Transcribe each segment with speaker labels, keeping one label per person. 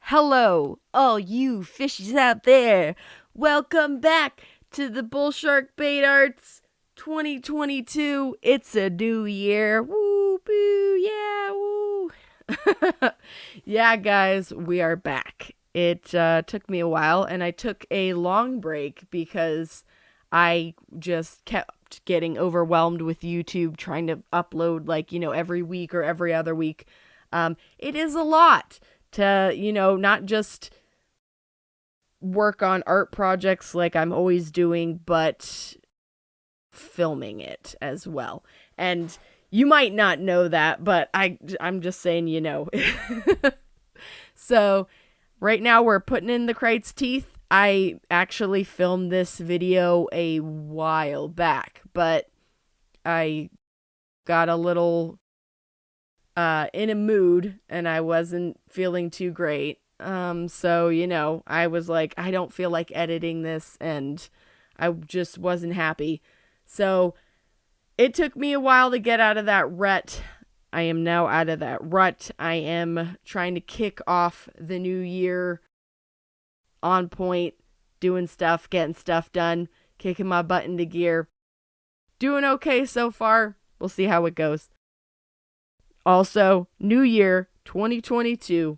Speaker 1: Hello, all you fishies out there. Welcome back to the Bullsharkbaitart's 2022. It's a new year. Woo, boo, yeah, woo. Yeah, guys, we are back. It took me a while, and I took a long break because I just kept getting overwhelmed with YouTube trying to upload, every week or every other week. It is a lot to, not just work on art projects like I'm always doing, but filming it as well. And you might not know that, but I'm just saying, So right now we're putting in the Crite's teeth. I actually filmed this video a while back, but I got a little in a mood and I wasn't feeling too great. So, I was like, I don't feel like editing this, and I just wasn't happy. So it took me a while to get out of that rut. I am now out of that rut. I am trying to kick off the new year on point, doing stuff, getting stuff done, kicking my butt into gear. Doing okay so far. We'll see how it goes. Also, new year 2022.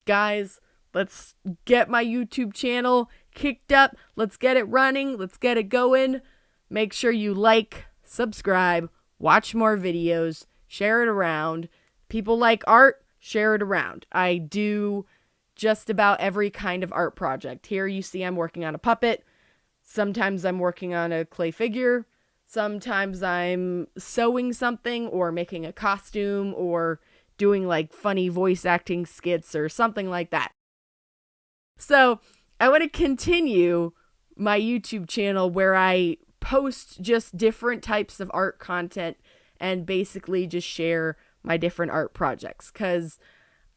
Speaker 1: Guys, let's get my YouTube channel kicked up. Let's get it running. Let's get it going. Make sure you like, subscribe, watch more videos, share it around. People like art, share it around. I do just about every kind of art project. Here you see I'm working on a puppet. Sometimes I'm working on a clay figure. Sometimes I'm sewing something or making a costume or doing like funny voice acting skits or something like that. So I want to continue my YouTube channel where I post just different types of art content and basically just share my different art projects, because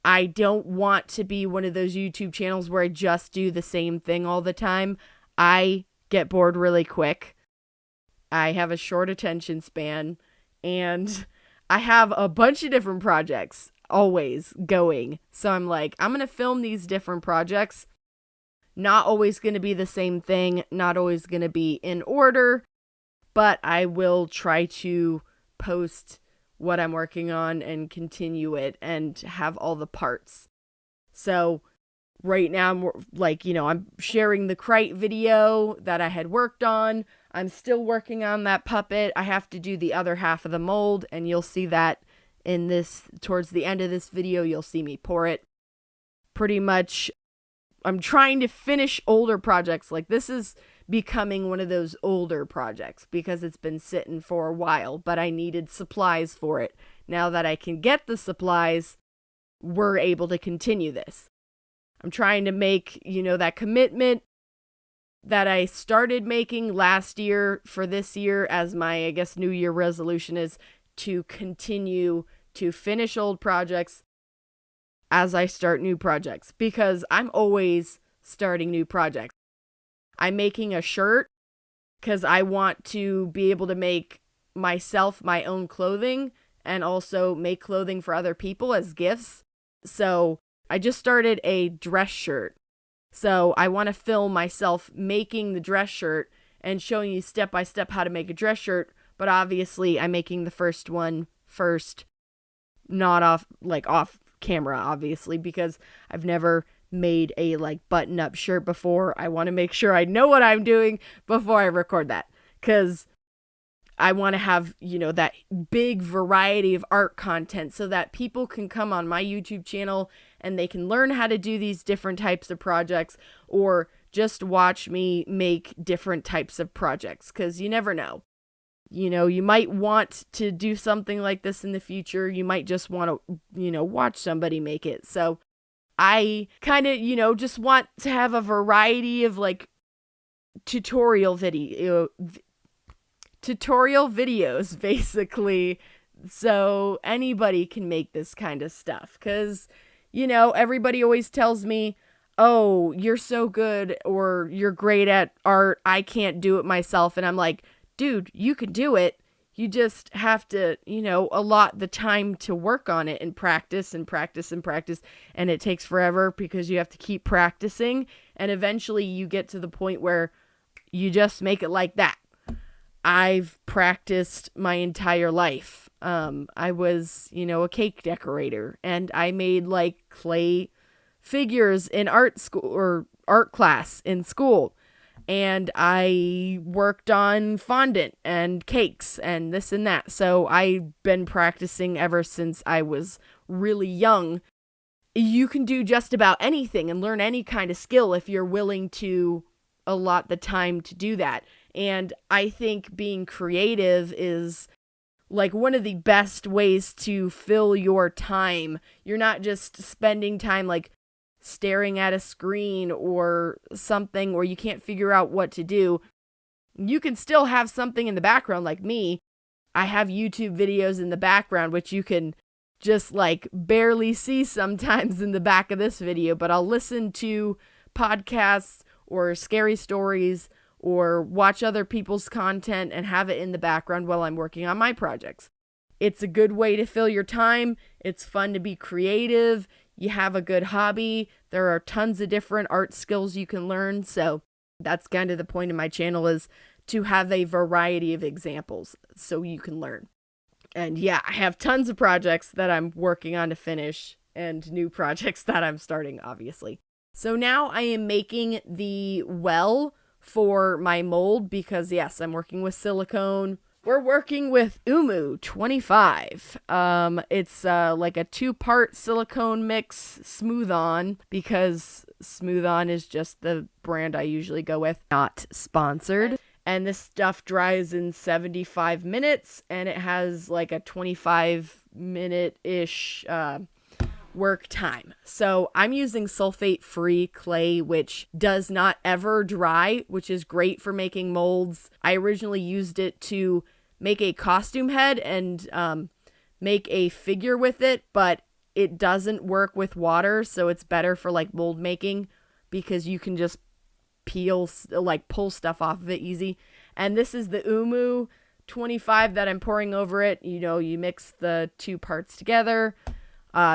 Speaker 1: I don't want to be one of those YouTube channels where I just do the same thing all the time. I get bored really quick. I have a short attention span, and I have a bunch of different projects always going. So I'm like, I'm going to film these different projects. Not always going to be the same thing, not always going to be in order, but I will try to post what I'm working on and continue it and have all the parts. So right now I'm sharing the Crite video that I had worked on. I'm still working on that puppet. I have to do the other half of the mold, and you'll see that in this, towards the end of this video, you'll see me pour it. Pretty much, I'm trying to finish older projects. Like, this is becoming one of those older projects because it's been sitting for a while, but I needed supplies for it. Now that I can get the supplies, we're able to continue this. I'm trying to make, that commitment that I started making last year for this year as my, New Year resolution is to continue to finish old projects as I start new projects, because I'm always starting new projects. I'm making a shirt because I want to be able to make myself my own clothing and also make clothing for other people as gifts. So I just started a dress shirt. So I want to film myself making the dress shirt and showing you step by step how to make a dress shirt. But obviously I'm making the first one first, not off camera, obviously, because I've never made a button up shirt before. I want to make sure I know what I'm doing before I record that, because I want to have, that big variety of art content so that people can come on my YouTube channel and they can learn how to do these different types of projects, or just watch me make different types of projects, because you never know. You might want to do something like this in the future. You might just want to, watch somebody make it. So I kind of, just want to have a variety of tutorial videos, basically, so anybody can make this kind of stuff. Because, everybody always tells me, oh, you're so good, or you're great at art, I can't do it myself. And I'm like, dude, you can do it. You just have to, allot the time to work on it and practice and practice and practice. And it takes forever because you have to keep practicing. And eventually you get to the point where you just make it like that. I've practiced my entire life. I was, a cake decorator, and I made like clay figures in art school or art class in school. And I worked on fondant and cakes and this and that. So I've been practicing ever since I was really young. You can do just about anything and learn any kind of skill if you're willing to allot the time to do that. And I think being creative is like one of the best ways to fill your time. You're not just spending time like staring at a screen or something where you can't figure out what to do. You can still have something in the background like me. I have YouTube videos in the background, which you can just like barely see sometimes in the back of this video, but I'll listen to podcasts or scary stories or watch other people's content and have it in the background while I'm working on my projects. It's a good way to fill your time. It's fun to be creative. You have a good hobby. There are tons of different art skills you can learn. So that's kind of the point of my channel, is to have a variety of examples so you can learn. And yeah, I have tons of projects that I'm working on to finish and new projects that I'm starting, obviously. So now I am making the well for my mold because, yes, I'm working with silicone. We're working with Umu 25. It's like a 2-part silicone mix Smooth On, because Smooth On is just the brand I usually go with, not sponsored. And this stuff dries in 75 minutes, and it has like a 25-minute-ish work time. So I'm using sulfate-free clay, which does not ever dry, which is great for making molds. I originally used it to make a costume head and make a figure with it, but it doesn't work with water, so it's better for like mold making because you can just pull stuff off of it easy. And this is the Umu 25 that I'm pouring over it. You mix the 2 parts together.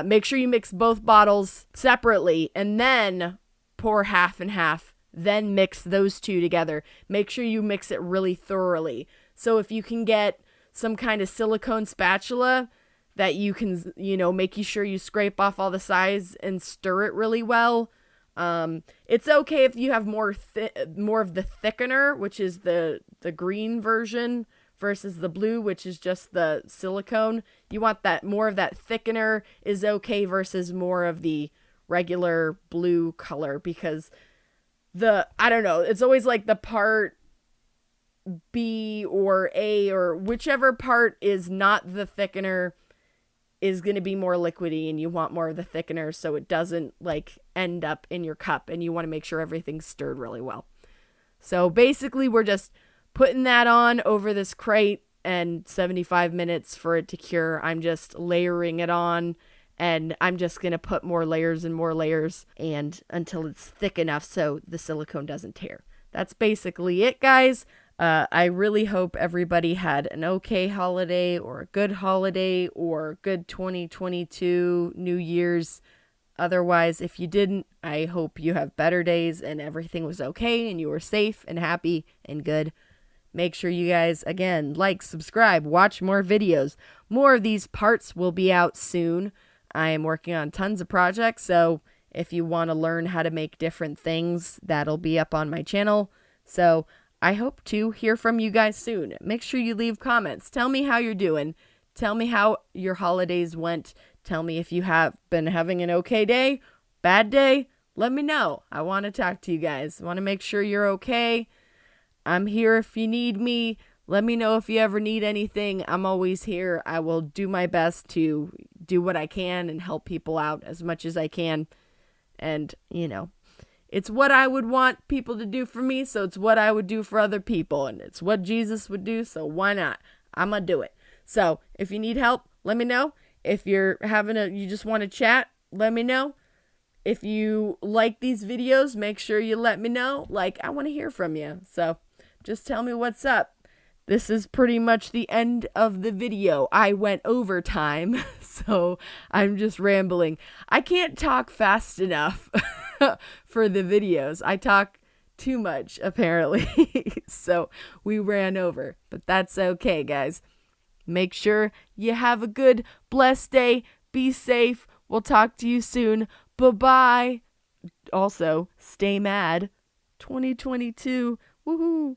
Speaker 1: Make sure you mix both bottles separately and then pour half and half. Then mix those 2 together. Make sure you mix it really thoroughly. So if you can get some kind of silicone spatula that you can, making sure you scrape off all the sides and stir it really well. It's okay if you have more of the thickener, which is the green version, versus the blue, which is just the silicone. You want that more of that thickener is okay versus more of the regular blue color, because it's always like the part B or A or whichever part is not the thickener is going to be more liquidy, and you want more of the thickener so it doesn't like end up in your cup, and you want to make sure everything's stirred really well. So basically we're just putting that on over this Crite, and 75 minutes for it to cure. I'm just layering it on, and I'm just going to put more layers and more layers and until it's thick enough so the silicone doesn't tear. That's basically it, guys. I really hope everybody had an okay holiday or a good holiday or good 2022 New Year's. Otherwise, if you didn't, I hope you have better days and everything was okay and you were safe and happy and good. Make sure you guys, again, like, subscribe, watch more videos. More of these parts will be out soon. I am working on tons of projects, so if you want to learn how to make different things, that'll be up on my channel. So I hope to hear from you guys soon. Make sure you leave comments. Tell me how you're doing. Tell me how your holidays went. Tell me if you have been having an okay day, bad day. Let me know. I want to talk to you guys. I want to make sure you're okay. I'm here if you need me. Let me know if you ever need anything. I'm always here. I will do my best to do what I can and help people out as much as I can. And, it's what I would want people to do for me, so it's what I would do for other people, and it's what Jesus would do, so why not? I'm gonna do it. So if you need help, let me know. If you're you just want to chat, let me know. If you like these videos, make sure you let me know. I want to hear from you. So just tell me what's up. this is pretty much the end of the video. I went over time, so I'm just rambling. I can't talk fast enough for the videos. I talk too much, apparently. So we ran over, but that's okay, guys. Make sure you have a good, blessed day. Be safe. We'll talk to you soon. Bye-bye. Also, stay mad. 2022. Woohoo.